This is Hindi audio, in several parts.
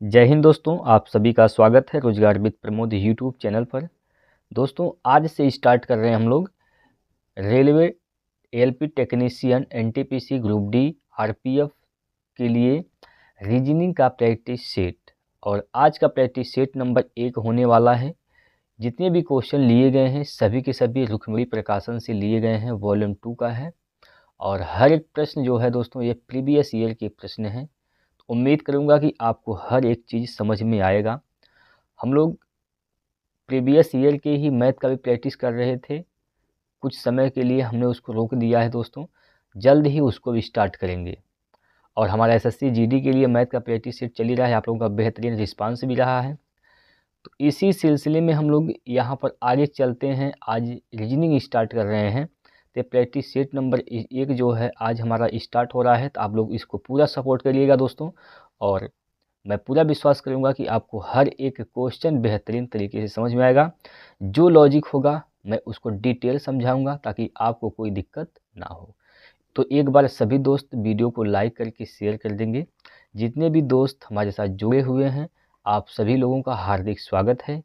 जय हिंद दोस्तों, आप सभी का स्वागत है रोजगार विद प्रमोद यूट्यूब चैनल पर। दोस्तों आज से स्टार्ट कर रहे हैं हम लोग railway LP technician NTPC group D RPF के लिए रीजनिंग का प्रैक्टिस सेट। और आज का प्रैक्टिस सेट नंबर 1 होने वाला है। जितने भी क्वेश्चन लिए गए हैं सभी के सभी रुक्मिणी प्रकाशन से लिए गए हैं, वॉल्यूम 2 का है। और हर एक प्रश्न जो है दोस्तों ये प्रीवियस ईयर के प्रश्न हैं। उम्मीद करूंगा कि आपको हर एक चीज़ समझ में आएगा। हम लोग प्रीवियस ईयर के ही मैथ का भी प्रैक्टिस कर रहे थे, कुछ समय के लिए हमने उसको रोक दिया है दोस्तों, जल्द ही उसको भी स्टार्ट करेंगे। और हमारा एसएससी जीडी के लिए मैथ का प्रैक्टिस सेट चल ही रहा है, आप लोगों का बेहतरीन रिस्पांस भी रहा है। तो इसी सिलसिले में हम लोग यहाँ पर आगे चलते हैं। आज रीजनिंग स्टार्ट कर रहे हैं, तो प्रैक्टिस सेट नंबर 1 जो है आज हमारा स्टार्ट हो रहा है। तो आप लोग इसको पूरा सपोर्ट करिएगा दोस्तों, और मैं पूरा विश्वास करूंगा कि आपको हर एक क्वेश्चन बेहतरीन तरीके से समझ में आएगा। जो लॉजिक होगा मैं उसको डिटेल समझाऊंगा ताकि आपको कोई दिक्कत ना हो। तो एक बार सभी दोस्त वीडियो को लाइक करके शेयर कर देंगे। जितने भी दोस्त हमारे साथ जुड़े हुए हैं आप सभी लोगों का हार्दिक स्वागत है।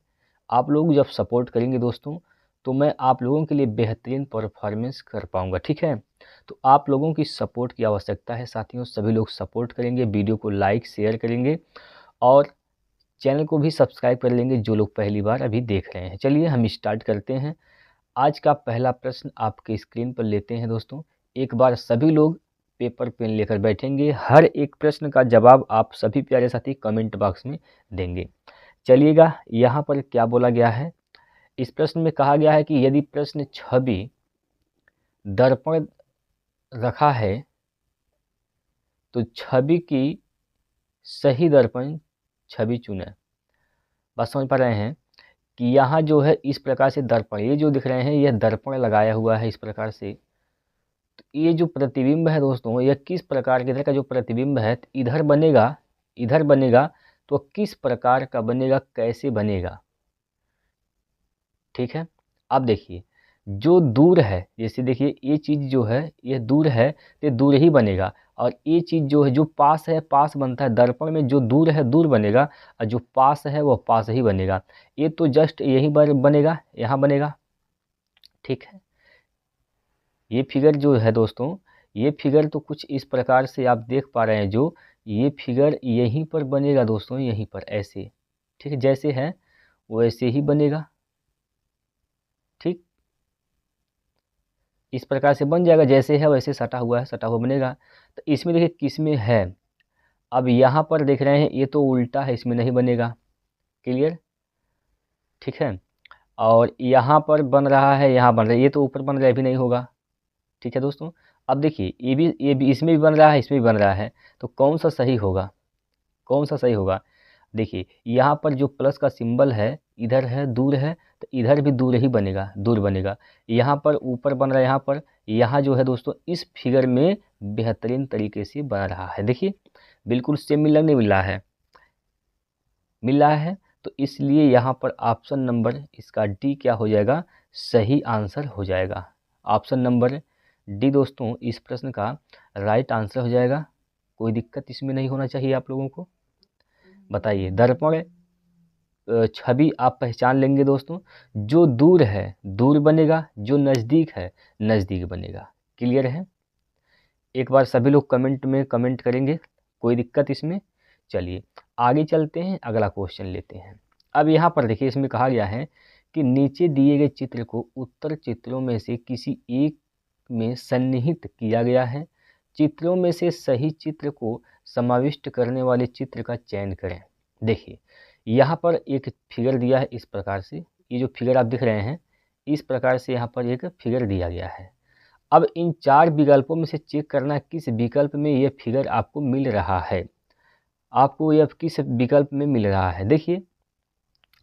आप लोग जब सपोर्ट करेंगे दोस्तों तो मैं आप लोगों के लिए बेहतरीन परफॉर्मेंस कर पाऊंगा, ठीक है। तो आप लोगों की सपोर्ट की आवश्यकता है साथियों, सभी लोग सपोर्ट करेंगे, वीडियो को लाइक शेयर करेंगे और चैनल को भी सब्सक्राइब कर लेंगे जो लोग पहली बार अभी देख रहे हैं। चलिए हम स्टार्ट करते हैं। आज का पहला प्रश्न आपके स्क्रीन पर लेते हैं दोस्तों। एक बार सभी लोग पेपर पेन लेकर बैठेंगे, हर एक प्रश्न का जवाब आप सभी प्यारे साथी कमेंट बॉक्स में देंगे। चलिएगा यहाँ पर क्या बोला गया है। इस प्रश्न में कहा गया है कि यदि प्रश्न छवि दर्पण रखा है तो छवि की सही दर्पण छवि चुने। बात समझ पा रहे हैं कि यहाँ जो है इस प्रकार से दर्पण, ये जो दिख रहे हैं यह दर्पण लगाया हुआ है इस प्रकार से। तो ये जो प्रतिबिंब है दोस्तों यह किस प्रकार के तरह का जो प्रतिबिंब है इधर बनेगा, इधर बनेगा तो किस प्रकार का बनेगा, कैसे बनेगा, ठीक है। अब देखिए जो दूर है, जैसे देखिए ये चीज़ जो है ये दूर है तो दूर ही बनेगा, और ये चीज़ जो है जो पास है पास बनता है। दर्पण में जो दूर है दूर बनेगा और जो पास है वो पास ही बनेगा। ये तो जस्ट यही बार बनेगा, यहाँ बनेगा, ठीक है। ये फिगर जो है दोस्तों ये फिगर तो कुछ इस प्रकार से आप देख पा रहे हैं, जो ये फिगर यहीं पर बनेगा दोस्तों, यहीं पर ऐसे, ठीक है, जैसे है वैसे ही बनेगा, ठीक। इस प्रकार से बन जाएगा, जैसे है वैसे सटा हुआ है, सटा हुआ बनेगा। तो इसमें देखिए किस में है, अब यहाँ पर देख रहे हैं ये तो उल्टा है, इसमें नहीं बनेगा, क्लियर, ठीक है। और यहाँ पर बन रहा है, यहाँ बन रहा है, ये तो ऊपर बन रहा है, भी नहीं होगा, ठीक है दोस्तों। अब देखिए ये भी इसमें भी बन रहा है, इसमें भी बन रहा है, तो कौन सा सही होगा, कौन सा सही होगा। देखिए यहाँ पर जो प्लस का सिंबल है इधर है, दूर है, तो इधर भी दूर ही बनेगा, दूर बनेगा। यहाँ पर ऊपर बन रहा है, यहाँ पर, यहाँ जो है दोस्तों इस फिगर में बेहतरीन तरीके से बन रहा है। देखिए बिल्कुल सेम मिल नहीं मिल रहा है, मिल रहा है। तो इसलिए यहाँ पर ऑप्शन नंबर इसका डी क्या हो जाएगा, सही आंसर हो जाएगा। ऑप्शन नंबर डी दोस्तों इस प्रश्न का राइट आंसर हो जाएगा। कोई दिक्कत इसमें नहीं होना चाहिए आप लोगों को। बताइए दर्पण छवि आप पहचान लेंगे दोस्तों, जो दूर है दूर बनेगा, जो नज़दीक है नज़दीक बनेगा, क्लियर है। एक बार सभी लोग कमेंट में कमेंट करेंगे, कोई दिक्कत इसमें। चलिए आगे चलते हैं, अगला क्वेश्चन लेते हैं। अब यहाँ पर देखिए इसमें कहा गया है कि नीचे दिए गए चित्र को उत्तर चित्रों में से किसी एक में सन्निहित किया गया है। चित्रों में से सही चित्र को समाविष्ट करने वाले चित्र का चयन करें। देखिए यहाँ पर एक फिगर दिया है इस प्रकार से, ये जो फिगर आप दिख रहे हैं इस प्रकार से यहाँ पर एक फिगर दिया गया है। अब इन 4 विकल्पों में से चेक करना किस विकल्प में यह फिगर आपको मिल रहा है, आपको यह किस विकल्प में मिल रहा है। देखिए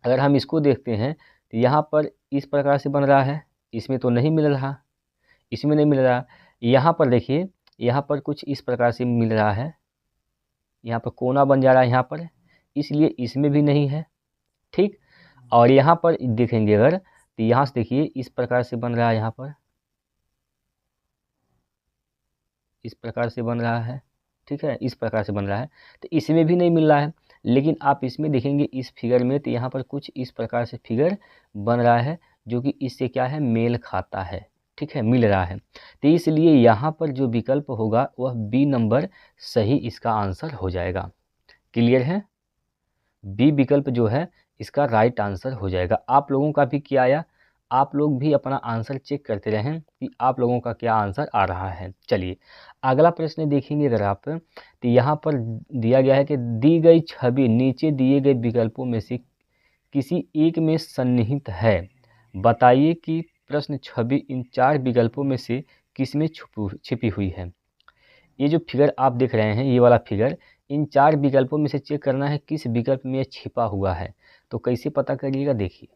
अगर हम इसको देखते हैं तो यहाँ पर इस प्रकार से बन रहा है, इसमें तो नहीं मिल रहा, इसमें नहीं मिल रहा। यहाँ पर देखिए यहाँ पर कुछ इस प्रकार से मिल रहा है, यहाँ पर कोना बन जा रहा है यहाँ पर, इसलिए इसमें भी नहीं है, ठीक। और यहाँ पर देखेंगे अगर तो यहाँ से देखिए इस प्रकार से बन रहा है, यहाँ पर इस प्रकार से बन रहा है, ठीक है, इस प्रकार से बन रहा है, तो इसमें भी नहीं मिल रहा है। लेकिन आप इसमें देखेंगे इस फिगर में तो यहाँ पर कुछ इस प्रकार से फिगर बन रहा है जो कि इससे क्या है, मेल खाता है, ठीक है, मिल रहा है। तो इसलिए यहाँ पर जो विकल्प होगा वह बी नंबर सही इसका आंसर हो जाएगा। क्लियर है, बी विकल्प जो है इसका राइट आंसर हो जाएगा। आप लोगों का भी क्या आया, आप लोग भी अपना आंसर चेक करते रहें कि आप लोगों का क्या आंसर आ रहा है। चलिए अगला प्रश्न देखेंगे अगर आप, तो यहाँ पर दिया गया है कि दी गई छवि नीचे दिए गए विकल्पों में से किसी एक में सन्निहित है, बताइए कि प्रश्न छवि इन 4 विकल्पों में से किस में छिपी हुई है। ये जो फिगर आप देख रहे हैं, ये वाला फिगर, इन 4 विकल्पों में से चेक करना है किस विकल्प में ये छिपा हुआ है। तो कैसे पता करिएगा, देखिए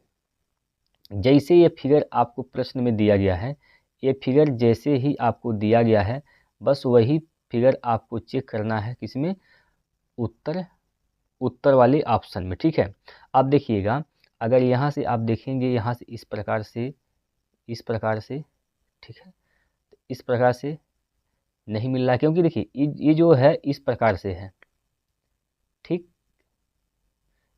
जैसे ये फिगर आपको प्रश्न में दिया गया है, ये फिगर जैसे ही आपको दिया गया है बस वही फिगर आपको चेक करना है किसमें, उत्तर वाले ऑप्शन में, ठीक है। अब देखिएगा अगर यहाँ से आप देखेंगे, यहाँ से इस प्रकार से, ठीक है, तो इस प्रकार से नहीं मिल रहा, क्योंकि देखिए ये जो है इस प्रकार से है, ठीक,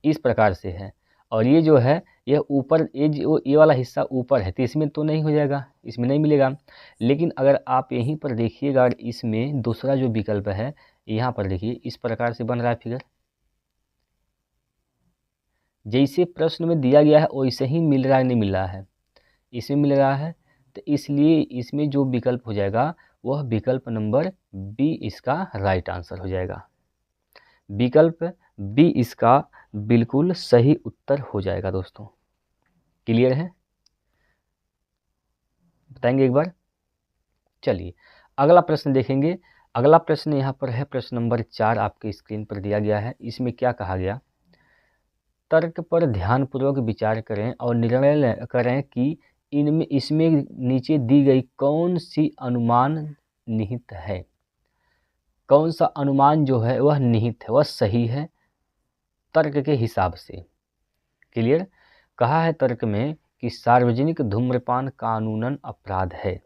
इस प्रकार से है, और ये जो है यह ऊपर, ये वाला हिस्सा ऊपर है, तो इसमें तो नहीं हो जाएगा, इसमें नहीं मिलेगा। लेकिन अगर आप यहीं पर देखिएगा, इसमें दूसरा जो विकल्प है यहाँ पर देखिए इस प्रकार से बन रहा है फिगर, जैसे प्रश्न में दिया गया है वैसे ही मिल रहा है, नहीं मिल रहा है, इसमें मिल रहा है। तो इसलिए इसमें जो विकल्प हो जाएगा वह विकल्प नंबर बी इसका राइट आंसर हो जाएगा। विकल्प बी इसका बिल्कुल सही उत्तर हो जाएगा दोस्तों। क्लियर है, बताएंगे एक बार। चलिए अगला प्रश्न देखेंगे। अगला प्रश्न यहाँ पर है प्रश्न नंबर 4 आपके स्क्रीन पर दिया गया है। इसमें क्या कहा गया, तर्क पर ध्यानपूर्वक विचार करें और निर्णय करें कि इसमें नीचे दी गई कौन सी अनुमान निहित है, कौन सा अनुमान जो है वह निहित है, वह सही है तर्क के हिसाब से। क्लियर, कहा है तर्क में कि सार्वजनिक धूम्रपान कानूनन अपराध है।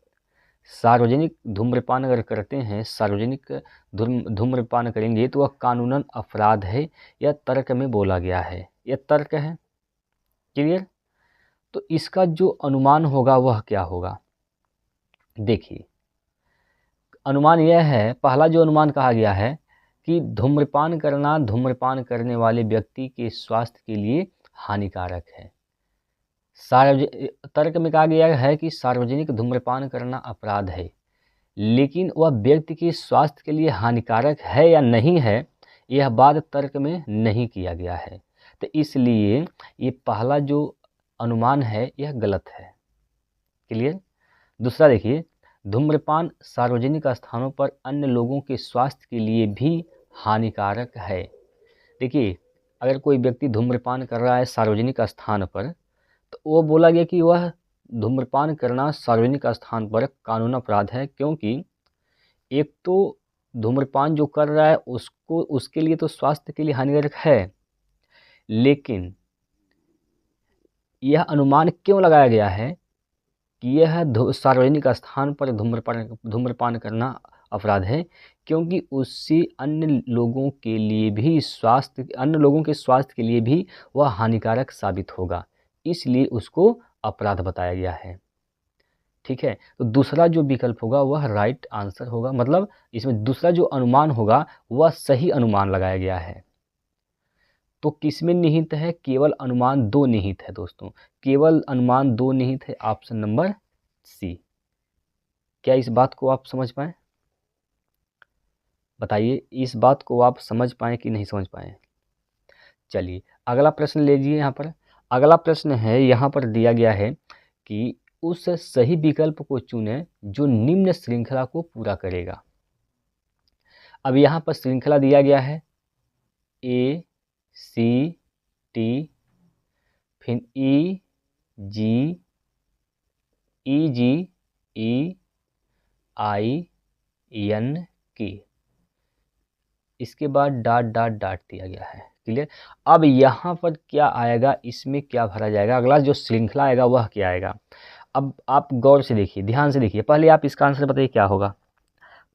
सार्वजनिक धूम्रपान अगर करते हैं, सार्वजनिक धूम्रपान करेंगे तो वह कानूनन अपराध है, यह तर्क में बोला गया है, यह तर्क है। क्लियर, तो इसका जो अनुमान होगा वह क्या होगा, देखिए अनुमान यह है, पहला जो अनुमान कहा गया है कि धूम्रपान करना धूम्रपान करने वाले व्यक्ति के स्वास्थ्य के लिए हानिकारक है। तर्क में कहा गया है कि सार्वजनिक धूम्रपान करना अपराध है, लेकिन वह व्यक्ति के स्वास्थ्य के लिए हानिकारक है या नहीं है, यह बात तर्क में नहीं किया गया है। तो इसलिए ये पहला जो अनुमान है यह गलत है। क्लियर, दूसरा देखिए, धूम्रपान सार्वजनिक स्थानों पर अन्य लोगों के स्वास्थ्य के लिए भी हानिकारक है। देखिए अगर कोई व्यक्ति धूम्रपान कर रहा है सार्वजनिक स्थान पर, तो वो बोला गया कि वह धूम्रपान करना सार्वजनिक स्थान पर कानून अपराध है, क्योंकि एक तो धूम्रपान जो कर रहा है उसको, उसके लिए तो स्वास्थ्य के लिए हानिकारक है, लेकिन यह अनुमान क्यों लगाया गया है कि यह सार्वजनिक स्थान पर धूम्रपान करना अपराध है, क्योंकि उससे अन्य लोगों के लिए भी अन्य लोगों के स्वास्थ्य के लिए भी वह हानिकारक साबित होगा, इसलिए उसको अपराध बताया गया है। ठीक है, तो दूसरा जो विकल्प होगा वह राइट आंसर होगा, मतलब इसमें दूसरा जो अनुमान होगा वह सही अनुमान लगाया गया है। तो किसमें निहित है, केवल अनुमान 2 निहित है दोस्तों, केवल अनुमान 2 निहित है, ऑप्शन नंबर सी। क्या इस बात को आप समझ पाए, बताइए इस बात को आप समझ पाए कि नहीं समझ पाए। चलिए अगला प्रश्न लीजिए। यहाँ पर अगला प्रश्न है, यहाँ पर दिया गया है कि उस सही विकल्प को चुनें जो निम्न श्रृंखला को पूरा करेगा। अब यहाँ पर श्रृंखला दिया गया है ए सी टी, फिर ई जी ई आई एन की, इसके बाद डॉट डॉट डॉट दिया गया है। क्लियर, अब यहाँ पर क्या आएगा, इसमें क्या भरा जाएगा, अगला जो श्रृंखला आएगा वह क्या आएगा। अब आप गौर से देखिए, ध्यान से देखिए, पहले आप इसका आंसर बताइए क्या होगा।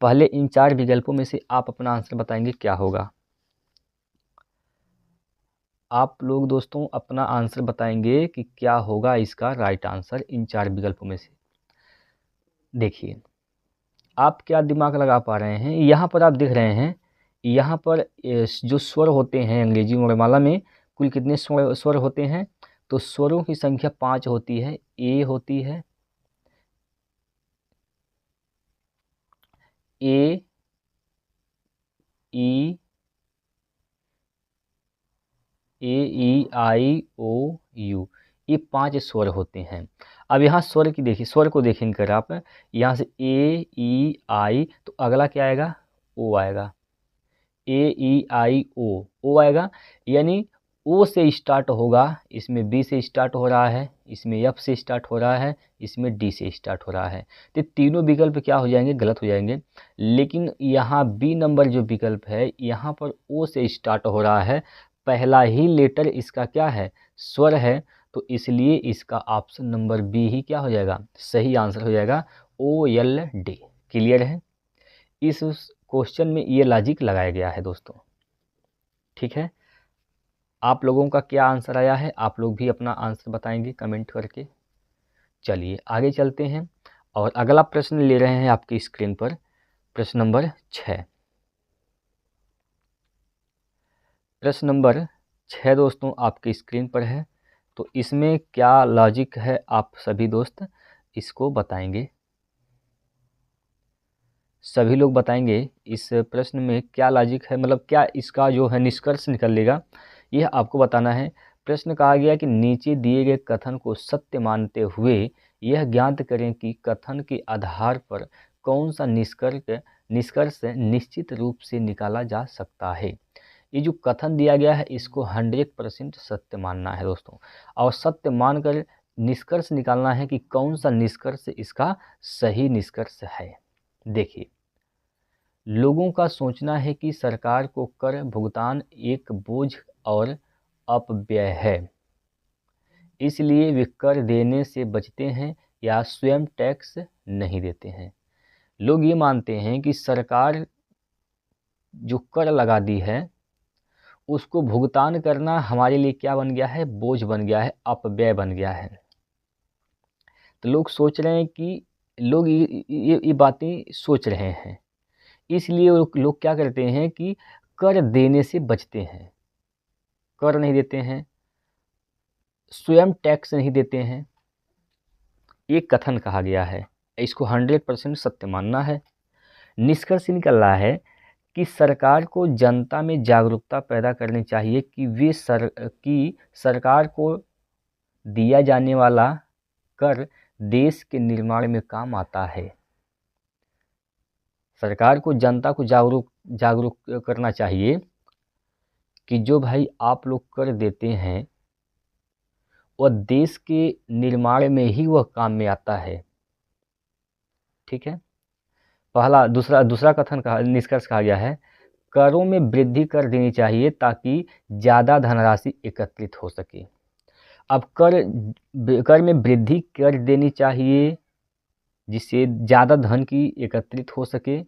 पहले इन 4 विकल्पों में से आप अपना आंसर बताएंगे क्या होगा। आप लोग दोस्तों अपना आंसर बताएंगे कि क्या होगा इसका राइट आंसर इन 4 विकल्पों में से। देखिए आप क्या दिमाग लगा पा रहे हैं, यहाँ पर आप देख रहे हैं, यहाँ पर जो स्वर होते हैं अंग्रेजी वर्णमाला में कुल कितने स्वर होते हैं, तो स्वरों की संख्या 5 होती है। ए होती है, ए, ई, आई, ओ, यू, ये 5 स्वर होते हैं। अब यहाँ स्वर की देखिए, स्वर को देखेंगे अगर आप, यहाँ से ए, ई, आई, तो अगला क्या आएगा, ओ आएगा। ए, ई, आई, ओ आएगा, यानी ओ से स्टार्ट होगा, इसमें बी से स्टार्ट हो रहा है, इसमें एफ से स्टार्ट हो रहा है, इसमें डी से स्टार्ट हो रहा है। तो तीनों विकल्प क्या हो जाएंगे, गलत हो जाएंगे। लेकिन यहाँ बी नंबर जो विकल्प है, यहाँ पर ओ से स्टार्ट हो रहा है, पहला ही लेटर इसका क्या है, स्वर है, तो इसलिए इसका ऑप्शन नंबर बी ही क्या हो जाएगा, सही आंसर हो जाएगा, OLD। क्लियर है, इस क्वेश्चन में ये लॉजिक लगाया गया है दोस्तों। ठीक है, आप लोगों का क्या आंसर आया है, आप लोग भी अपना आंसर बताएंगे कमेंट करके। चलिए आगे चलते हैं और अगला प्रश्न ले रहे हैं आपकी स्क्रीन पर, प्रश्न नंबर 6। प्रश्न नंबर 6 दोस्तों आपकी स्क्रीन पर है, तो इसमें क्या लॉजिक है आप सभी दोस्त इसको बताएंगे। सभी लोग बताएंगे इस प्रश्न में क्या लॉजिक है, मतलब क्या इसका जो है निष्कर्ष निकलेगा, यह आपको बताना है। प्रश्न कहा गया कि नीचे दिए गए कथन को सत्य मानते हुए यह ज्ञात करें कि कथन के आधार पर कौन सा निष्कर्ष निश्चित रूप से निकाला जा सकता है। ये जो कथन दिया गया है इसको 100% सत्य मानना है दोस्तों, और सत्य मानकर निष्कर्ष निकालना है कि कौन सा निष्कर्ष इसका सही निष्कर्ष है। देखिए, लोगों का सोचना है कि सरकार को कर भुगतान एक बोझ और अपव्यय है, इसलिए वे कर देने से बचते हैं या स्वयं टैक्स नहीं देते हैं। लोग ये मानते हैं कि सरकार जो कर लगा दी है उसको भुगतान करना हमारे लिए क्या बन गया है, बोझ बन गया है, अपव्यय बन गया है। तो लोग सोच रहे हैं कि लोग ये बातें सोच रहे हैं, इसलिए लोग क्या करते हैं कि कर देने से बचते हैं, कर नहीं देते हैं, स्वयं टैक्स नहीं देते हैं। ये कथन कहा गया है, इसको 100% सत्य मानना है। निष्कर्ष निकल रहा है कि सरकार को जनता में जागरूकता पैदा करनी चाहिए कि सरकार को दिया जाने वाला कर देश के निर्माण में काम आता है। सरकार को जनता को जागरूक करना चाहिए कि जो भाई आप लोग कर देते हैं वह देश के निर्माण में ही वह काम में आता है। ठीक है, पहला दूसरा कथन का निष्कर्ष कहा गया है, करों में वृद्धि कर देनी चाहिए ताकि ज़्यादा धनराशि एकत्रित हो सके। अब कर में वृद्धि कर देनी चाहिए जिससे ज़्यादा धन की एकत्रित हो सके,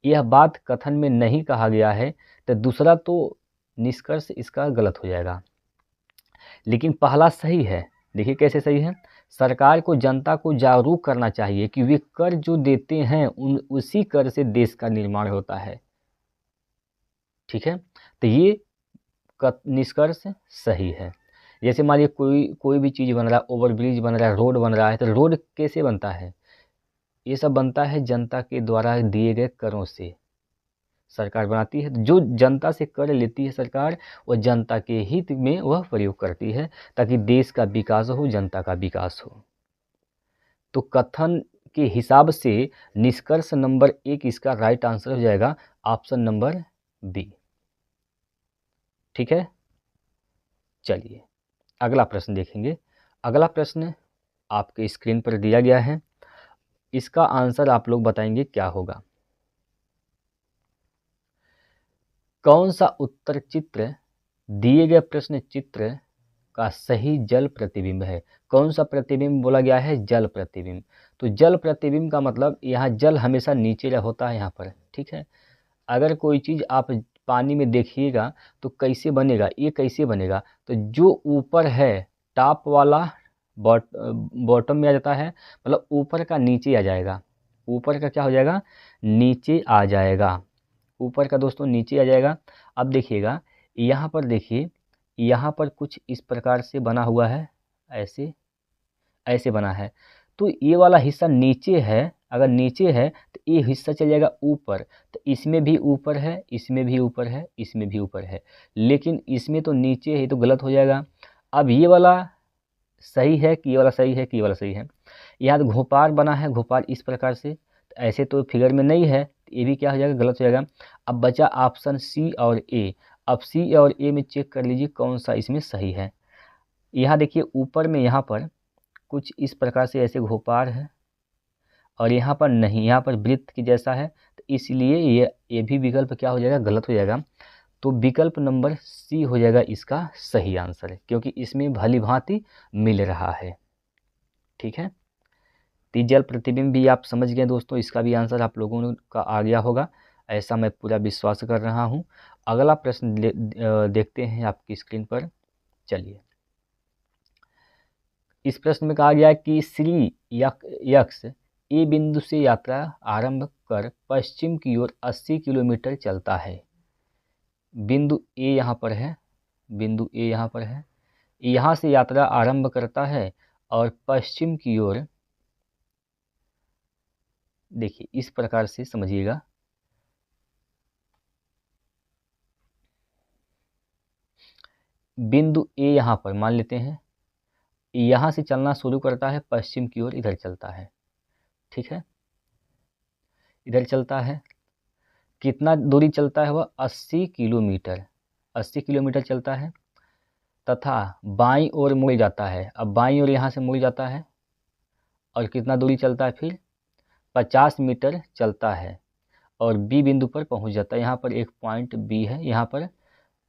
यह बात कथन में नहीं कहा गया है, तो दूसरा तो निष्कर्ष इसका गलत हो जाएगा। लेकिन पहला सही है। देखिए कैसे सही है, सरकार को जनता को जागरूक करना चाहिए कि वे कर जो देते हैं उसी कर से देश का निर्माण होता है। ठीक है, तो ये निष्कर्ष सही है। जैसे मान लीजिए कोई भी चीज़ बन रहा है, ओवरब्रिज बन रहा है, रोड बन रहा है, तो रोड कैसे बनता है, ये सब बनता है जनता के द्वारा दिए गए करों से सरकार बनाती है। जो जनता से कर लेती है सरकार, वह जनता के हित में वह प्रयोग करती है ताकि देश का विकास हो, जनता का विकास हो। तो कथन के हिसाब से निष्कर्ष नंबर 1 इसका राइट आंसर हो जाएगा, ऑप्शन नंबर बी। ठीक है, चलिए अगला प्रश्न देखेंगे। अगला प्रश्न आपके स्क्रीन पर दिया गया है, इसका आंसर आप लोग बताएंगे क्या होगा। कौन सा उत्तर चित्र दिए गए प्रश्न चित्र का सही जल प्रतिबिंब है। कौन सा प्रतिबिंब बोला गया है, जल प्रतिबिंब। तो जल प्रतिबिंब का मतलब यहाँ जल हमेशा नीचे होता है यहाँ पर। ठीक है, अगर कोई चीज़ आप पानी में देखिएगा तो कैसे बनेगा, ये कैसे बनेगा, तो जो ऊपर है टॉप वाला बॉटम में आ जाता है, मतलब ऊपर का नीचे आ जाएगा, ऊपर का क्या हो जाएगा, नीचे आ जाएगा, ऊपर का दोस्तों नीचे आ जाएगा। अब देखिएगा यहाँ पर, देखिए यहाँ पर कुछ इस प्रकार से बना हुआ है, ऐसे ऐसे बना है, तो ये वाला हिस्सा नीचे है, अगर नीचे है तो ये हिस्सा चल जाएगा ऊपर, तो इसमें भी ऊपर है, इसमें भी ऊपर है, इसमें भी ऊपर है, लेकिन इसमें तो नीचे है, तो गलत हो जाएगा। अब ये वाला सही है कि ये वाला सही है कि ये वाला सही है, यहाँ तो घोपार बना है, घोपार इस प्रकार से, तो ऐसे तो फिगर में नहीं है, तो ये भी क्या हो जाएगा, गलत हो जाएगा। अब बचा ऑप्शन सी और ए। अब सी और ए में चेक कर लीजिए कौन सा इसमें सही है। यहाँ देखिए ऊपर में यहाँ पर कुछ इस प्रकार से ऐसे घोपार है, और यहाँ पर नहीं, यहाँ पर वृत्त की जैसा है, तो इसलिए ये भी विकल्प क्या हो जाएगा, गलत हो जाएगा। तो विकल्प नंबर सी हो जाएगा इसका सही आंसर है, क्योंकि इसमें भली भांति मिल रहा है। ठीक है, तो जल प्रतिबिंब भी आप समझ गए दोस्तों, इसका भी आंसर आप लोगों का आ गया होगा, ऐसा मैं पूरा विश्वास कर रहा हूँ। अगला प्रश्न देखते हैं आपकी स्क्रीन पर। चलिए, इस प्रश्न में कहा गया है कि श्री यक्ष ए बिंदु से यात्रा आरंभ कर पश्चिम की ओर 80 किलोमीटर चलता है। बिंदु ए यहाँ पर है, बिंदु ए यहाँ पर है, यहाँ से यात्रा आरंभ करता है और पश्चिम की ओर, देखिए इस प्रकार से समझिएगा, बिंदु ए यहाँ पर मान लेते हैं, यहाँ से चलना शुरू करता है, पश्चिम की ओर इधर चलता है। ठीक है, इधर चलता है, कितना दूरी चलता है वह, 80 किलोमीटर, 80 किलोमीटर चलता है, तथा बाईं ओर मुड़ जाता है। अब बाईं ओर यहाँ से मुड़ जाता है, और कितना दूरी चलता है फिर, 50 मीटर चलता है, और बी बिंदु पर पहुँच जाता है। यहाँ पर एक पॉइंट बी है, यहाँ पर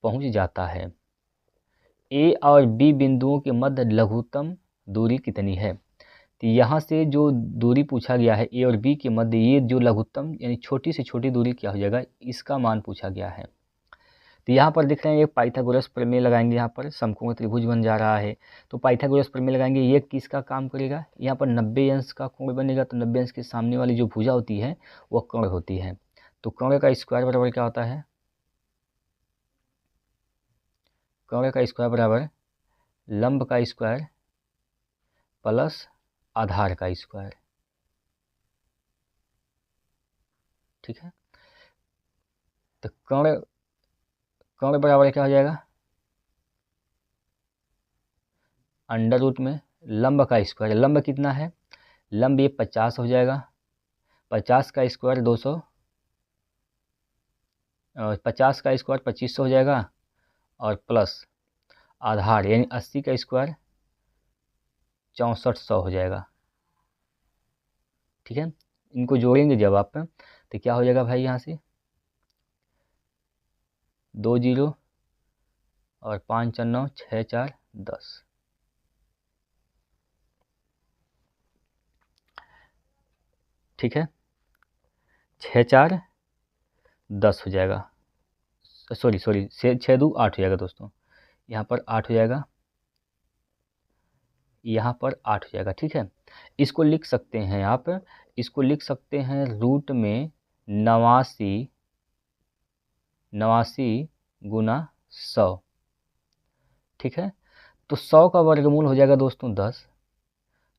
पहुँच जाता है। ए और बी बिंदुओं के मध्य लघुत्तम दूरी कितनी है, तो यहाँ से जो दूरी पूछा गया है ए और बी के मध्य, ये जो लघुत्तम यानी छोटी से छोटी दूरी क्या हो जाएगा, इसका मान पूछा गया है। तो यहाँ पर देख रहे हैं, ये पाइथागोरस प्रमेय लगाएंगे, यहाँ पर समकोण त्रिभुज बन जा रहा है, तो पाइथागोरस प्रमेय लगाएंगे, ये किसका काम करेगा, यहाँ पर 90 अंश का कोण बनेगा, तो 90 अंश के सामने वाली जो भुजा होती है वो कर्ण होती है, तो कर्ण का स्क्वायर बराबर क्या होता है, कर्ण का स्क्वायर बराबर लंब का स्क्वायर प्लस आधार का स्क्वायर। ठीक है, तो कर्ण बराबर क्या हो जाएगा, अंडर रूट में लंब का स्क्वायर, लंब कितना है, लंब ये 50 हो जाएगा, 50 का स्क्वायर 200, 50 का स्क्वायर 2500 हो जाएगा, और प्लस आधार यानी 80 का स्क्वायर 6400 हो जाएगा। ठीक है, इनको जोड़ेंगे जब आप, तो क्या हो जाएगा भाई, यहाँ से 2 जीरो और 5 4 9 6 4 10। ठीक है, 6 4 10 हो जाएगा, सॉरी 6 2 8 हो जाएगा दोस्तों, यहाँ पर 8 हो जाएगा, यहाँ पर 8 हो जाएगा। ठीक है, इसको लिख सकते हैं आप, इसको लिख सकते हैं रूट में 89 गुना 100। ठीक है, तो 100 का वर्गमूल हो जाएगा दोस्तों 10,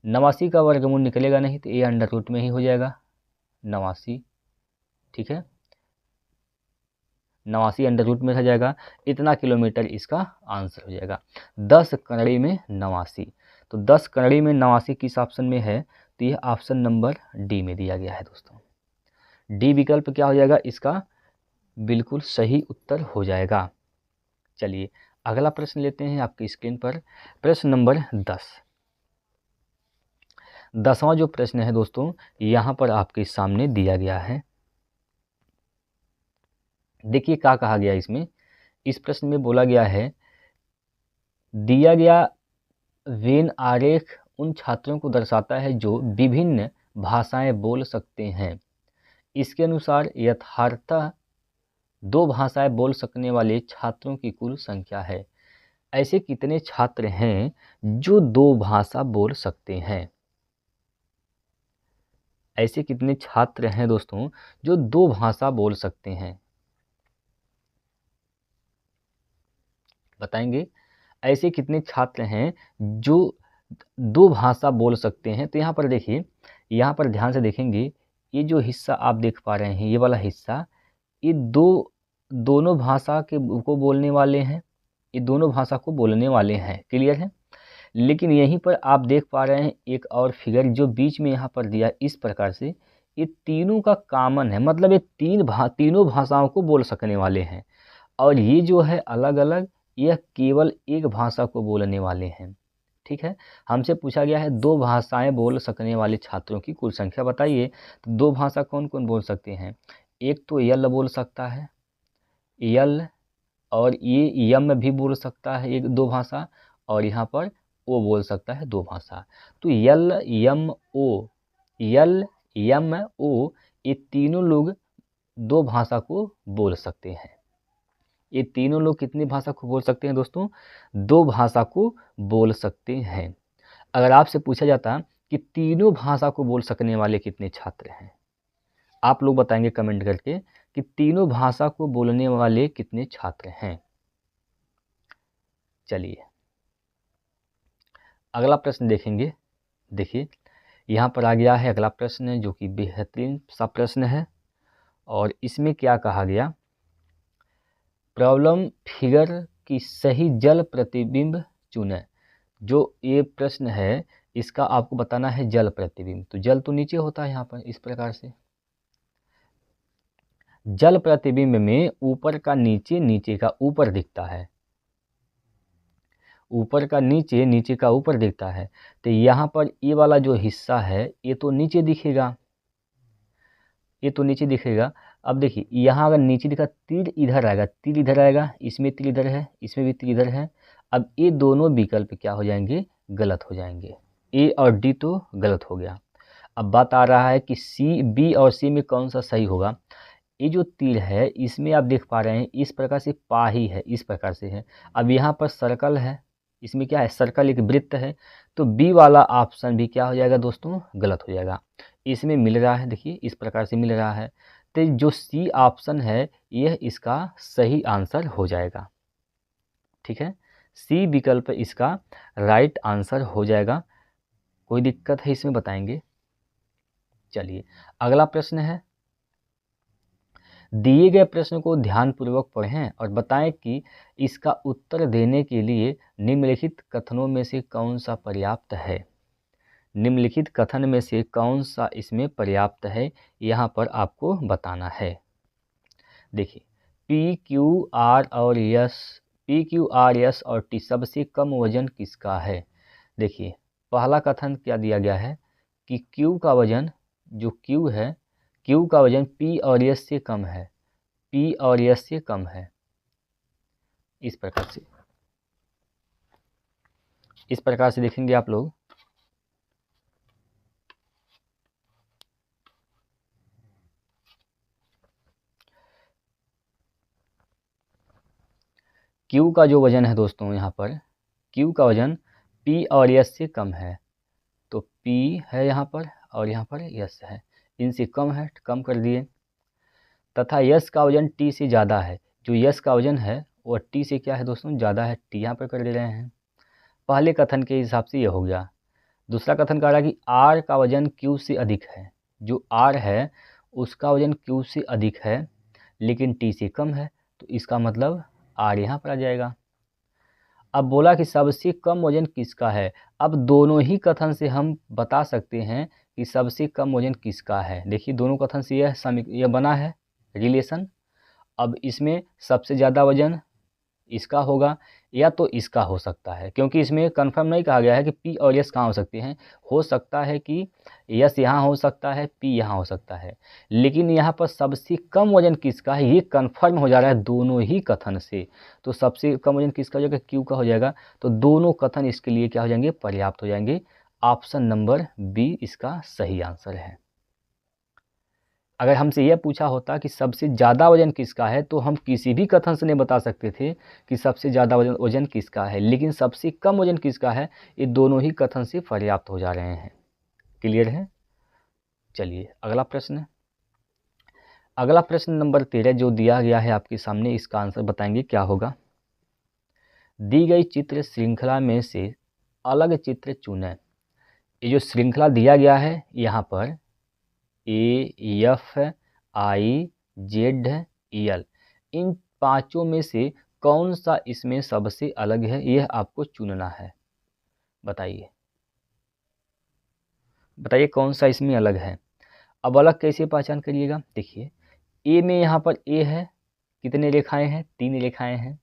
89 का वर्गमूल निकलेगा नहीं, तो ये अंडर रूट में ही हो जाएगा 89। ठीक है, 89 अंडर रूट में रह जाएगा, इतना किलोमीटर इसका आंसर हो जाएगा। 10 करोड़ में 89, तो 10 करोड़ में 89 किस ऑप्शन में है, तो यह ऑप्शन नंबर डी में दिया गया है दोस्तों। डी विकल्प क्या हो जाएगा, इसका बिल्कुल सही उत्तर हो जाएगा। चलिए अगला प्रश्न लेते हैं आपकी स्क्रीन पर, प्रश्न नंबर 10। 10वां जो प्रश्न है दोस्तों, यहाँ पर आपके सामने दिया गया है। देखिए क्या कहा गया इसमें, इस प्रश्न में बोला गया है, दिया गया वेन आरेख उन छात्रों को दर्शाता है जो विभिन्न भाषाएं बोल सकते हैं। इसके अनुसार यथार्थता दो भाषाएं बोल सकने वाले छात्रों की कुल संख्या है। ऐसे कितने छात्र हैं जो दो भाषा बोल सकते हैं? ऐसे कितने छात्र हैं दोस्तों जो दो भाषा बोल सकते हैं? बताएंगे? ऐसे कितने छात्र हैं जो दो भाषा बोल सकते हैं? तो यहाँ पर देखिए, यहाँ पर ध्यान से देखेंगे, ये जो हिस्सा आप देख पा रहे हैं, ये वाला हिस्सा, ये दोनों भाषा को बोलने वाले हैं, ये दोनों भाषा को बोलने वाले हैं। क्लियर है? लेकिन यहीं पर आप देख पा रहे हैं एक और फिगर जो बीच में यहाँ पर दिया, इस प्रकार से ये तीनों का कॉमन है, मतलब ये तीनों भाषाओं को बोल सकने वाले हैं। और ये जो है अलग अलग, यह केवल एक भाषा को बोलने वाले हैं। ठीक है, हमसे पूछा गया है दो भाषाएं बोल सकने वाले छात्रों की कुल संख्या बताइए। तो दो भाषा कौन कौन बोल सकते हैं? एक तो यल बोल सकता है, यल, और ये यम भी बोल सकता है एक दो भाषा, और यहाँ पर ओ बोल सकता है दो भाषा। तो यल यम ओ, यल यम ओ, ये तीनों लोग दो भाषा को बोल सकते हैं। ये तीनों लोग कितनी भाषा को बोल सकते हैं दोस्तों? दो भाषा को बोल सकते हैं। अगर आपसे पूछा जाता कि तीनों भाषा को बोल सकने वाले कितने छात्र हैं, आप लोग बताएंगे कमेंट करके कि तीनों भाषा को बोलने वाले कितने छात्र हैं। चलिए अगला प्रश्न देखेंगे। देखिए यहाँ पर आ गया है अगला प्रश्न, जो कि बेहतरीन सा प्रश्न है। और इसमें क्या कहा गया? प्रॉब्लम फिगर की सही जल प्रतिबिंब चुनें। जो ये प्रश्न है इसका आपको बताना है जल प्रतिबिंब। तो जल तो नीचे होता है यहाँ पर इस प्रकार से, जल प्रतिबिंब में ऊपर का नीचे, नीचे का ऊपर दिखता है, ऊपर का नीचे, नीचे का ऊपर दिखता है। तो यहाँ पर ये वाला जो हिस्सा है ये तो नीचे दिखेगा, ये तो नीचे दिखेगा। अब देखिए यहाँ अगर नीचे दिखा, तीर इधर आएगा, तीर इधर आएगा, इसमें तीर इधर है, इसमें भी तीर इधर है। अब ये दोनों विकल्प क्या हो जाएंगे? गलत हो जाएंगे। ए और डी तो गलत हो गया। अब बात आ रहा है कि सी, बी और सी में कौन सा सही होगा। ये जो तीर है इसमें आप देख पा रहे हैं इस प्रकार से पा ही है, इस प्रकार से है। अब यहाँ पर सर्कल है, इसमें क्या है? सर्कल, एक वृत्त है। तो बी वाला ऑप्शन भी क्या हो जाएगा दोस्तों? गलत हो जाएगा। इसमें मिल रहा है, देखिए इस प्रकार से मिल रहा है। तो जो सी ऑप्शन है यह इसका सही आंसर हो जाएगा। ठीक है, सी विकल्प इसका राइट आंसर हो जाएगा। कोई दिक्कत है इसमें बताएंगे? चलिए अगला प्रश्न है, दिए गए प्रश्न को ध्यानपूर्वक पढ़ें और बताएं कि इसका उत्तर देने के लिए निम्नलिखित कथनों में से कौन सा पर्याप्त है। निम्नलिखित कथन में से कौन सा इसमें पर्याप्त है, यहाँ पर आपको बताना है। देखिए पी क्यू आर और yes, P Q R S और टी सबसे कम वजन किसका है? देखिए पहला कथन क्या दिया गया है कि क्यू का वजन, जो क्यू है, क्यू का वजन पी और एस से कम है, पी और एस से कम है। इस प्रकार से देखेंगे आप लोग। क्यू का जो वजन है दोस्तों, यहाँ पर क्यू का वजन पी और एस से कम है। तो पी है यहाँ पर और यहाँ पर एस है, इनसे कम है, कम कर दिए। तथा यस का वजन टी से ज़्यादा है, जो यस का वजन है वो टी से क्या है दोस्तों? ज़्यादा है, टी यहाँ पर कर दे रहे हैं। पहले कथन के हिसाब से ये हो गया। दूसरा कथन कह रहा है कि आर का वजन क्यू से अधिक है, जो आर है उसका वजन क्यू से अधिक है लेकिन टी से कम है, तो इसका मतलब आर यहाँ पर आ जाएगा। अब बोला कि सबसे कम वजन किसका है। अब दोनों ही कथन से हम बता सकते हैं कि सबसे कम वजन किसका है। देखिए दोनों कथन से यह बना है रिलेशन। अब इसमें सबसे ज़्यादा वजन इसका होगा या तो इसका हो सकता है, क्योंकि इसमें कंफर्म नहीं कहा गया है कि पी और यस कहाँ हो सकते हैं। हो सकता है कि यस यहाँ हो सकता है, पी यहाँ हो सकता है, लेकिन यहाँ पर सबसे कम वजन किसका है ये कंफर्म हो जा रहा है दोनों ही कथन से। तो सबसे कम वजन किसका हो जाएगा? क्यू का हो जाएगा। तो दोनों कथन इसके लिए क्या हो जाएंगे? पर्याप्त हो जाएंगे। ऑप्शन नंबर बी इसका सही आंसर है। अगर हमसे यह पूछा होता कि सबसे ज़्यादा वजन किसका है, तो हम किसी भी कथन से नहीं बता सकते थे कि सबसे ज़्यादा वजन किसका है, लेकिन सबसे कम वजन किसका है, ये दोनों ही कथन से पर्याप्त हो जा रहे हैं। क्लियर है? चलिए अगला प्रश्न। अगला प्रश्न नंबर 13 जो दिया गया है आपके सामने, इसका आंसर बताएंगे क्या होगा। दी गई चित्र श्रृंखला में से अलग चित्र चुनें। ये जो श्रृंखला दिया गया है यहाँ पर AFIZEL, इन पांचों में से कौन सा इसमें सबसे अलग है, यह आपको चुनना है। बताइए बताइए कौन सा इसमें अलग है। अब अलग कैसे पहचान करिएगा, देखिए ए में यहाँ पर ए है, कितने रेखाएं हैं, 3 रेखाएं हैं।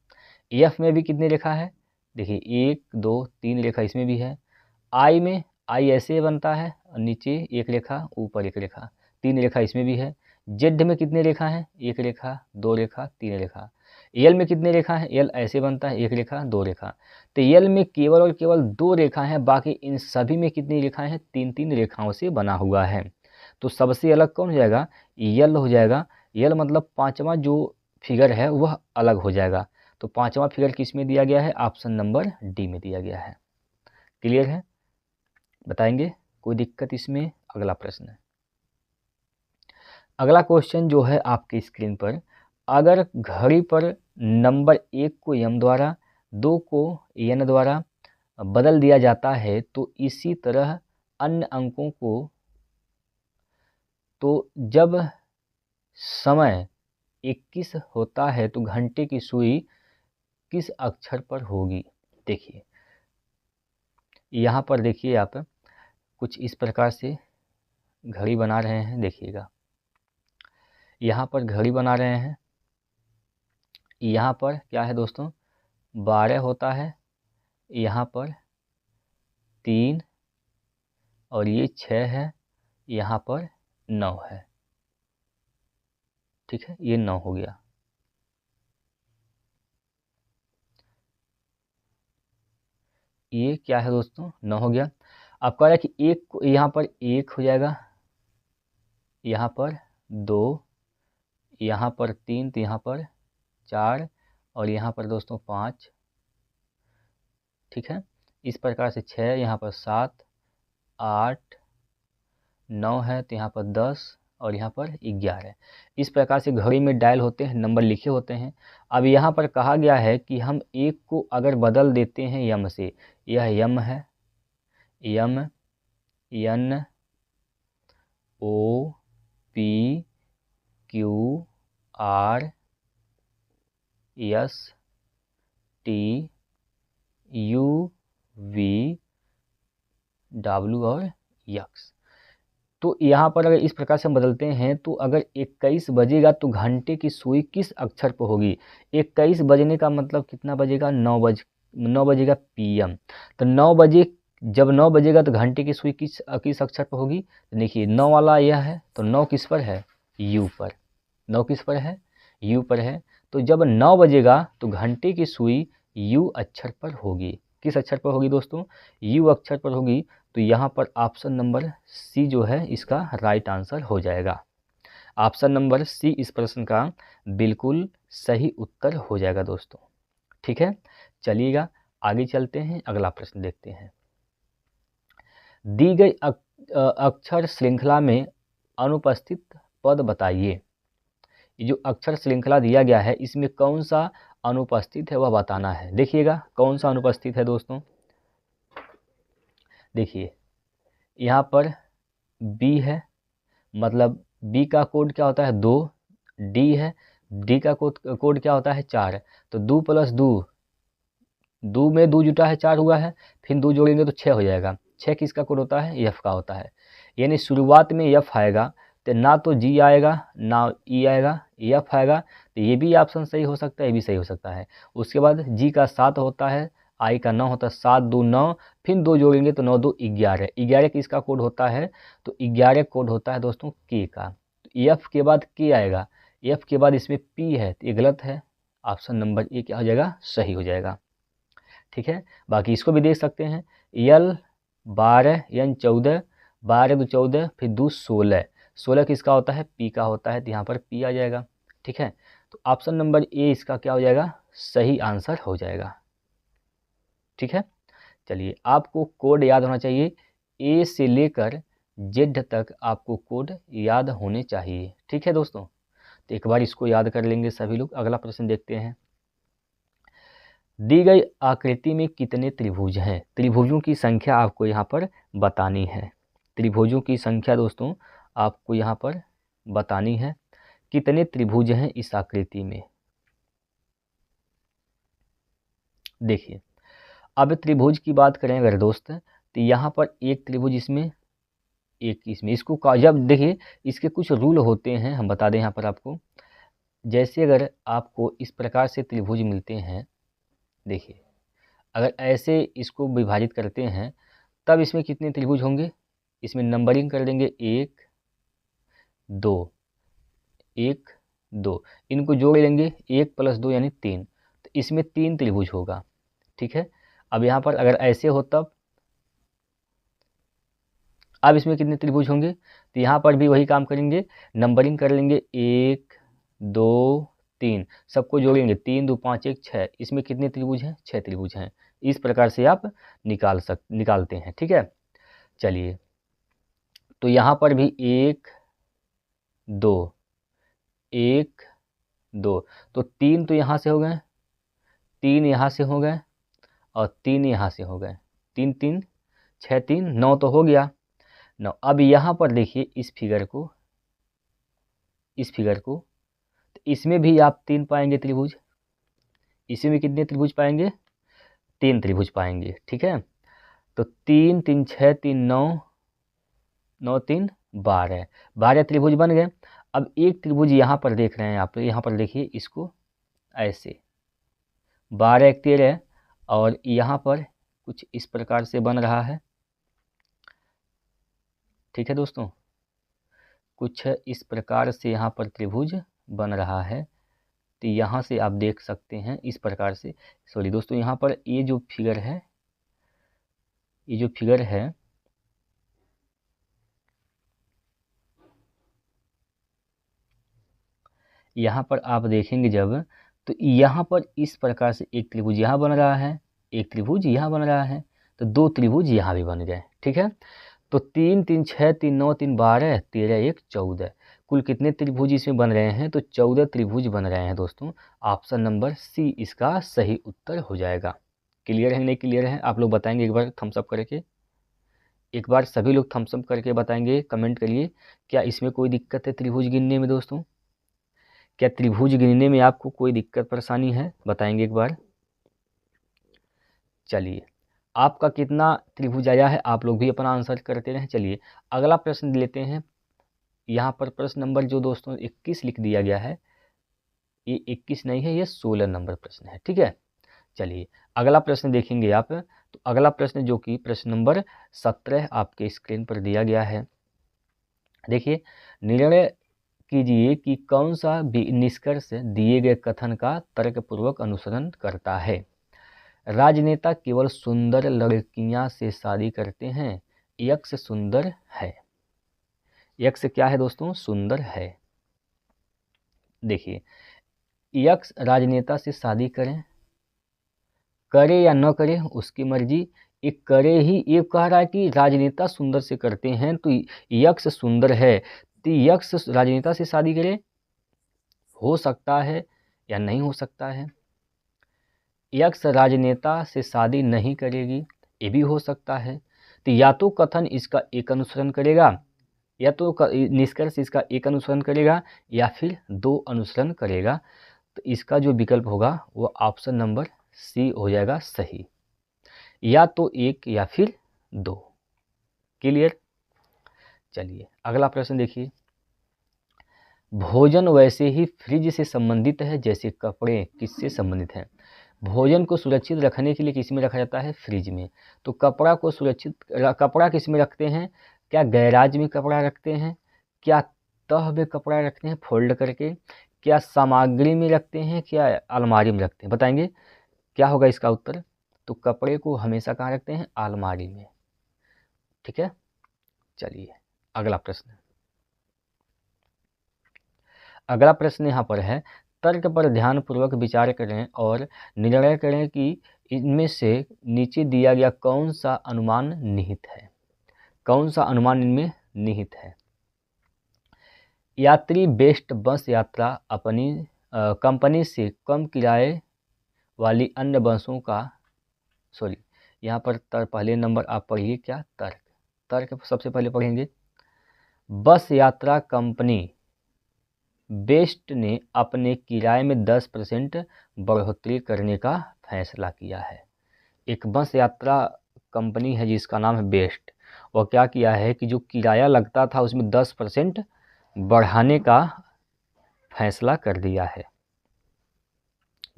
एफ में भी कितने रेखा है, देखिए 1 2 3 रेखा इसमें भी है। आई में आई ऐसे बनता है, और नीचे एक रेखा ऊपर एक रेखा, 3 रेखा इसमें भी है। जेड में कितने रेखा हैं, 1 रेखा 2 रेखा 3 रेखा। एल में कितने रेखा हैं, एल ऐसे बनता है, 1 रेखा 2 रेखा। तो एल में केवल और केवल 2 रेखा हैं, बाकी इन सभी में कितनी रेखाएं हैं, 3 रेखाओं से बना हुआ है। तो सबसे अलग कौन हो जाएगा, यल हो जाएगा। यल मतलब पांचवा जो फिगर है वह अलग हो जाएगा। तो पांचवा फिगर किस में दिया गया है, ऑप्शन नंबर डी में दिया गया है। क्लियर है? बताएंगे, कोई दिक्कत इसमें? अगला प्रश्न है। अगला क्वेश्चन जो है आपकी स्क्रीन पर, अगर घड़ी पर नंबर 1 को m द्वारा, 2 को n द्वारा बदल दिया जाता है, तो इसी तरह अन्य अंकों को, तो जब समय 21 होता है तो घंटे की सुई किस अक्षर पर होगी। देखिए यहाँ पर देखिए आप कुछ इस प्रकार से घड़ी बना रहे हैं, देखिएगा यहाँ पर घड़ी बना रहे हैं। यहाँ पर क्या है दोस्तों, 12 होता है, यहाँ पर 3 और ये 6 है, यहाँ पर 9 है। ठीक है, ये 9 हो गया। ये क्या है दोस्तों, 9 हो गया। आप कह रहे हैं कि एक यहाँ पर 1 हो जाएगा, यहाँ पर 2, यहाँ पर 3, तो यहाँ पर 4 और यहाँ पर दोस्तों 5। ठीक है, इस प्रकार से 6, यहाँ पर 7 8 9 है, तो यहाँ पर 10 और यहाँ पर 11। इस प्रकार से घड़ी में डायल होते हैं, नंबर लिखे होते हैं। अब यहाँ पर कहा गया है कि हम एक को अगर बदल देते हैं यम से, यह यम है, M N O P Q R S T U V W और यक्स। तो यहाँ पर अगर इस प्रकार से हम बदलते हैं, तो अगर 21 बजेगा तो घंटे की सुई किस अक्षर पर होगी। 21 बजने का मतलब कितना बजेगा, 9 बजेगा PM। तो 9 बजे, जब 9 बजेगा तो घंटे की सुई किस अक्षर पर होगी। तो देखिए 9 वाला यह है, तो 9 किस पर है, U पर। 9 किस पर है, U पर है। तो जब 9 बजेगा तो घंटे की सुई U अक्षर पर होगी। किस अक्षर पर होगी दोस्तों, U अक्षर पर होगी। तो यहाँ पर ऑप्शन नंबर सी जो है इसका राइट आंसर हो जाएगा। ऑप्शन नंबर सी इस प्रश्न का बिल्कुल सही उत्तर हो जाएगा दोस्तों। ठीक है, चलिएगा आगे चलते हैं, अगला प्रश्न देखते हैं। दी गई अक्षर श्रृंखला में अनुपस्थित पद बताइए। ये जो अक्षर श्रृंखला दिया गया है इसमें कौन सा अनुपस्थित है वह बताना है। देखिएगा कौन सा अनुपस्थित है दोस्तों। देखिए यहाँ पर B है, मतलब B का कोड क्या होता है 2, D है, D का कोड क्या होता है 4। तो 2 + 2, 2 में 2 जुटा है 4 हुआ है, फिर 2 जोड़ेंगे तो 6 हो जाएगा। 6 किसका कोड होता है, F का होता है। यानी शुरुआत में F आएगा तो ना तो G आएगा ना E आएगा, F आएगा। तो ये भी ऑप्शन सही हो सकता है, ये भी सही हो सकता है। उसके बाद G का 7 होता है, I का 9 होता है, 7 2 9, फिर 2 जोड़ेंगे तो 9 2 11। 11 किसका कोड होता है, तो 11 कोड होता है दोस्तों K का। तो F के बाद K आएगा, F के बाद इसमें P है, तो ये गलत है। ऑप्शन नंबर ए क्या हो जाएगा, सही हो जाएगा। ठीक है, बाकी इसको भी देख सकते हैं। L 12 N 14, 12 2 14, फिर 2 16, 16 किसका होता है, पी का होता है, तो यहाँ पर पी आ जाएगा। ठीक है, तो ऑप्शन नंबर ए इसका क्या हो जाएगा, सही आंसर हो जाएगा। ठीक है, चलिए आपको कोड याद होना चाहिए, ए से लेकर जेड तक आपको कोड याद होने चाहिए। ठीक है दोस्तों, तो एक बार इसको याद कर लेंगे सभी लोग। अगला प्रश्न देखते हैं, दी गई आकृति में कितने त्रिभुज हैं। त्रिभुजों की संख्या आपको यहाँ पर बतानी है। त्रिभुजों की संख्या दोस्तों आपको यहाँ पर बतानी है, कितने त्रिभुज हैं इस आकृति में। देखिए, अब त्रिभुज की बात करें अगर दोस्त, तो यहाँ पर एक त्रिभुज इसमें, एक इसमें, इसको जब देखिए इसके कुछ रूल होते हैं, हम बता दें यहाँ पर आपको। जैसे अगर आपको इस प्रकार से त्रिभुज मिलते हैं, देखिए अगर ऐसे इसको विभाजित करते हैं तब इसमें कितने त्रिभुज होंगे, इसमें नंबरिंग कर देंगे 1 2 1 2, इनको जोड़ लेंगे 1 + 2 यानी 3, तो इसमें 3 त्रिभुज होगा। ठीक है, अब यहाँ पर अगर ऐसे हो तब, अब इसमें कितने त्रिभुज होंगे, तो यहाँ पर भी वही काम करेंगे, नंबरिंग कर लेंगे 1 2 3, सबको जोड़ेंगे 3 2 5 1 6, इसमें कितने त्रिभुज हैं, 6 त्रिभुज हैं। इस प्रकार से आप निकालते हैं। ठीक है, चलिए तो यहाँ पर भी 1 2 1 2, तो 3 तो यहाँ से हो गए, 3 यहाँ से हो गए और 3 यहाँ से हो गए, 3 3 6 3 9 तो हो गया 9। अब यहाँ पर देखिए इस फिगर को, तो इसमें भी आप 3 पाएंगे त्रिभुज, इसमें कितने त्रिभुज पाएंगे, 3 त्रिभुज पाएंगे। ठीक है, तो 3 3 6 3 9 9 3 12, 12 त्रिभुज बन गए। अब एक त्रिभुज यहाँ पर देख रहे हैं आप, यहाँ पर देखिए इसको ऐसे 12 1 13, और यहाँ पर कुछ इस प्रकार से बन रहा है। ठीक है दोस्तों, कुछ इस प्रकार से यहाँ पर त्रिभुज बन रहा है, तो यहाँ से आप देख सकते हैं इस प्रकार से। सॉरी दोस्तों, यहाँ पर ये जो फिगर है, यहाँ पर आप देखेंगे जब, तो यहाँ पर इस प्रकार से एक त्रिभुज यहाँ बन रहा है, एक त्रिभुज यहाँ बन रहा है, तो 2 त्रिभुज यहाँ भी बन गए। ठीक है, तो 3 3 6 3 9 3 12 13 1 14, कुल कितने त्रिभुज इसमें बन रहे हैं, तो 14 त्रिभुज बन रहे हैं दोस्तों। ऑप्शन नंबर सी इसका सही उत्तर हो जाएगा। क्लियर है नहीं क्लियर है, आप लोग बताएंगे एक बार थम्स अप करके, एक बार सभी लोग थम्स अप करके बताएंगे, कमेंट करिए क्या इसमें कोई दिक्कत है त्रिभुज गिनने में दोस्तों, क्या त्रिभुज गिनने में आपको कोई दिक्कत परेशानी है, बताएंगे एक बार। चलिए आपका कितना त्रिभुज आया है, आप लोग भी अपना आंसर करते रहें। चलिए अगला प्रश्न लेते हैं। यहाँ पर प्रश्न नंबर जो दोस्तों 21 लिख दिया गया है, ये 21 नहीं है, ये 16 नंबर प्रश्न है। ठीक है, चलिए अगला प्रश्न देखेंगे आप, तो अगला प्रश्न जो कि प्रश्न नंबर 17 आपके स्क्रीन पर दिया गया है। देखिए, निर्णय कीजिए कि कौन सा निष्कर्ष दिए गए कथन का तर्कपूर्वक अनुसरण करता है। राजनेता केवल सुंदर लड़कियां से शादी करते हैं, यक्ष सुंदर है। यक्ष क्या है दोस्तों, सुंदर है। देखिए, यक्ष राजनेता से शादी करे या न करे उसकी मर्जी, एक करे ही, ये कह रहा है कि राजनेता सुंदर से करते हैं तो यक्ष सुंदर है, तो यक्ष राजनेता से शादी करे, हो सकता है या नहीं हो सकता है। यक्ष राजनेता से शादी नहीं करेगी, ये भी हो सकता है। तो या तो कथन इसका एक अनुसरण करेगा, या तो निष्कर्ष इसका एक अनुसरण करेगा, या फिर 2 अनुसरण करेगा। तो इसका जो विकल्प होगा वो ऑप्शन नंबर सी हो जाएगा सही, या तो 1 या फिर 2। क्लियर। चलिए अगला प्रश्न देखिए, भोजन वैसे ही फ्रिज से संबंधित है जैसे कपड़े किससे संबंधित हैं। भोजन को सुरक्षित रखने के लिए किस में रखा जाता है, फ्रिज में। तो कपड़ा को कपड़ा किस में रखते हैं, क्या गैराज में कपड़ा रखते हैं, क्या तह में कपड़ा रखते हैं फोल्ड करके, क्या सामग्री में रखते हैं, क्या अलमारी में रखते हैं, बताएंगे क्या होगा इसका उत्तर। तो कपड़े को हमेशा कहाँ रखते हैं, अलमारी में। ठीक है, चलिए अगला प्रश्न, अगला प्रश्न यहाँ पर है, तर्क पर ध्यानपूर्वक विचार करें और निर्णय करें कि इनमें से नीचे दिया गया कौन सा अनुमान निहित है। कौन सा अनुमान इनमें निहित है। यात्री बेस्ट बस यात्रा अपनी कंपनी से कम किराए वाली अन्य बसों का यहाँ पर पहले नंबर आप पढ़िए क्या, तर्क। तर्क सबसे पहले पढ़ेंगे। बस यात्रा कंपनी बेस्ट ने अपने किराए में 10% बढ़ोतरी करने का फैसला किया है। एक बस यात्रा कंपनी है जिसका नाम है बेस्ट, वो क्या किया है कि जो किराया लगता था उसमें 10% बढ़ाने का फैसला कर दिया है।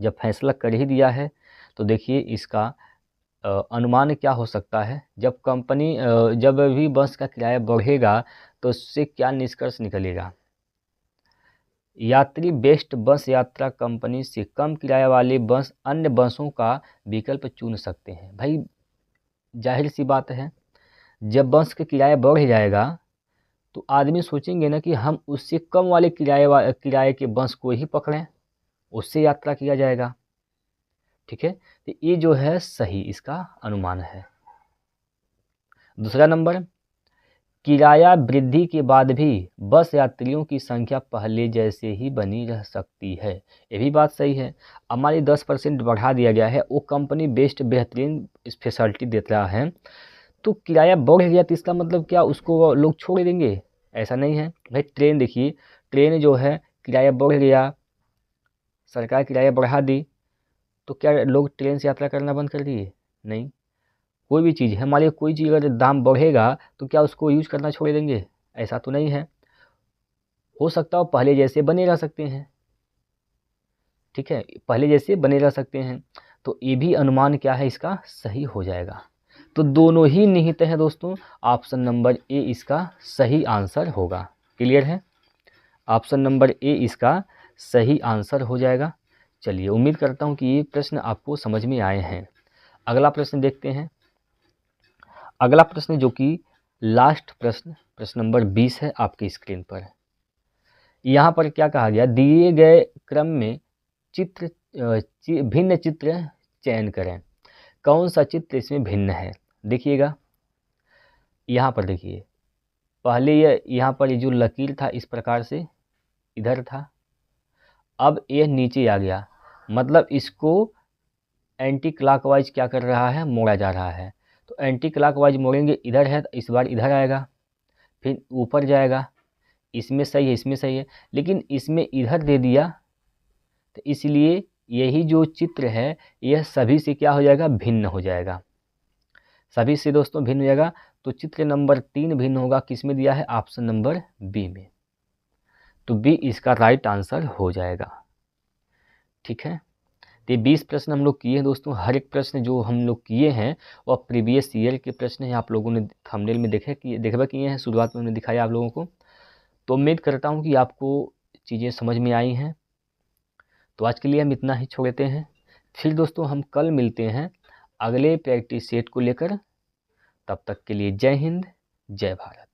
जब फैसला कर ही दिया है तो देखिए इसका अनुमान क्या हो सकता है। जब कंपनी जब भी बस का किराया बढ़ेगा तो उससे क्या निष्कर्ष निकलेगा। यात्री बेस्ट बस यात्रा कंपनी से कम किराया वाली बस अन्य बसों का विकल्प चुन सकते हैं। भाई जाहिर सी बात है, जब बस का किराया बढ़ जाएगा तो आदमी सोचेंगे ना कि हम उससे कम वाले किराए के बस को ही पकड़ें, उससे यात्रा किया जाएगा। ठीक है, तो ये जो है सही इसका अनुमान है। दूसरा नंबर, किराया वृद्धि के बाद भी बस यात्रियों की संख्या पहले जैसे ही बनी रह सकती है। ये भी बात सही है। हमारी 10% बढ़ा दिया गया है, वो कंपनी बेस्ट बेहतरीन स्पेशलिटी देता है, तो किराया बढ़ गया तो इसका मतलब क्या उसको लोग छोड़ देंगे? ऐसा नहीं है भाई। ट्रेन देखिए, ट्रेन जो है किराया बढ़ गया, सरकार किराया बढ़ा दी, तो क्या लोग ट्रेन से यात्रा करना बंद कर दिए? नहीं। कोई भी चीज़ है, हमारे कोई चीज़ अगर दाम बढ़ेगा तो क्या उसको यूज करना छोड़ देंगे? ऐसा तो नहीं है। हो सकता हो पहले जैसे बने रह सकते हैं। ठीक है, पहले जैसे बने रह सकते हैं, तो ये भी अनुमान क्या है इसका सही हो जाएगा। तो दोनों ही निहित हैं दोस्तों। ऑप्शन नंबर ए इसका सही आंसर होगा। क्लियर है? ऑप्शन नंबर ए इसका सही आंसर हो जाएगा। चलिए, उम्मीद करता हूँ कि ये प्रश्न आपको समझ में आए हैं। अगला प्रश्न देखते हैं। अगला प्रश्न जो कि लास्ट प्रश्न नंबर 20 है आपकी स्क्रीन पर। यहाँ पर क्या कहा गया, दिए गए क्रम में भिन्न चित्र चयन करें। कौन सा चित्र इसमें भिन्न है? देखिएगा, यहाँ पर देखिए, पहले यहाँ पर ये जो लकीर था इस प्रकार से इधर था, अब ये नीचे आ गया, मतलब इसको एंटी क्लॉकवाइज क्या कर रहा है, मोड़ा जा रहा है। तो एंटी क्लॉकवाइज मोड़ेंगे, इधर है तो इस बार इधर आएगा, फिर ऊपर जाएगा। इसमें सही है, इसमें सही है, लेकिन इसमें इधर दे दिया, तो इसलिए यही जो चित्र है यह सभी से क्या हो जाएगा, भिन्न हो जाएगा। सभी से दोस्तों भिन्न हो जाएगा। तो चित्र नंबर 3 भिन्न होगा, किस में दिया है, ऑप्शन नंबर बी में। तो बी इसका राइट आंसर हो जाएगा। ठीक है, तो ये 20 प्रश्न हम लोग किए हैं दोस्तों। हर एक प्रश्न जो हम लोग किए हैं वह प्रीवियस ईयर के प्रश्न हैं। आप लोगों ने थंबनेल में देखा किए हैं, शुरुआत में हमने दिखाया आप लोगों को। तो उम्मीद करता हूँ कि आपको चीज़ें समझ में आई हैं। तो आज के लिए हम इतना ही छोड़ देते हैं। फिर दोस्तों हम कल मिलते हैं अगले प्रैक्टिस सेट को लेकर। तब तक के लिए जय हिंद, जय भारत।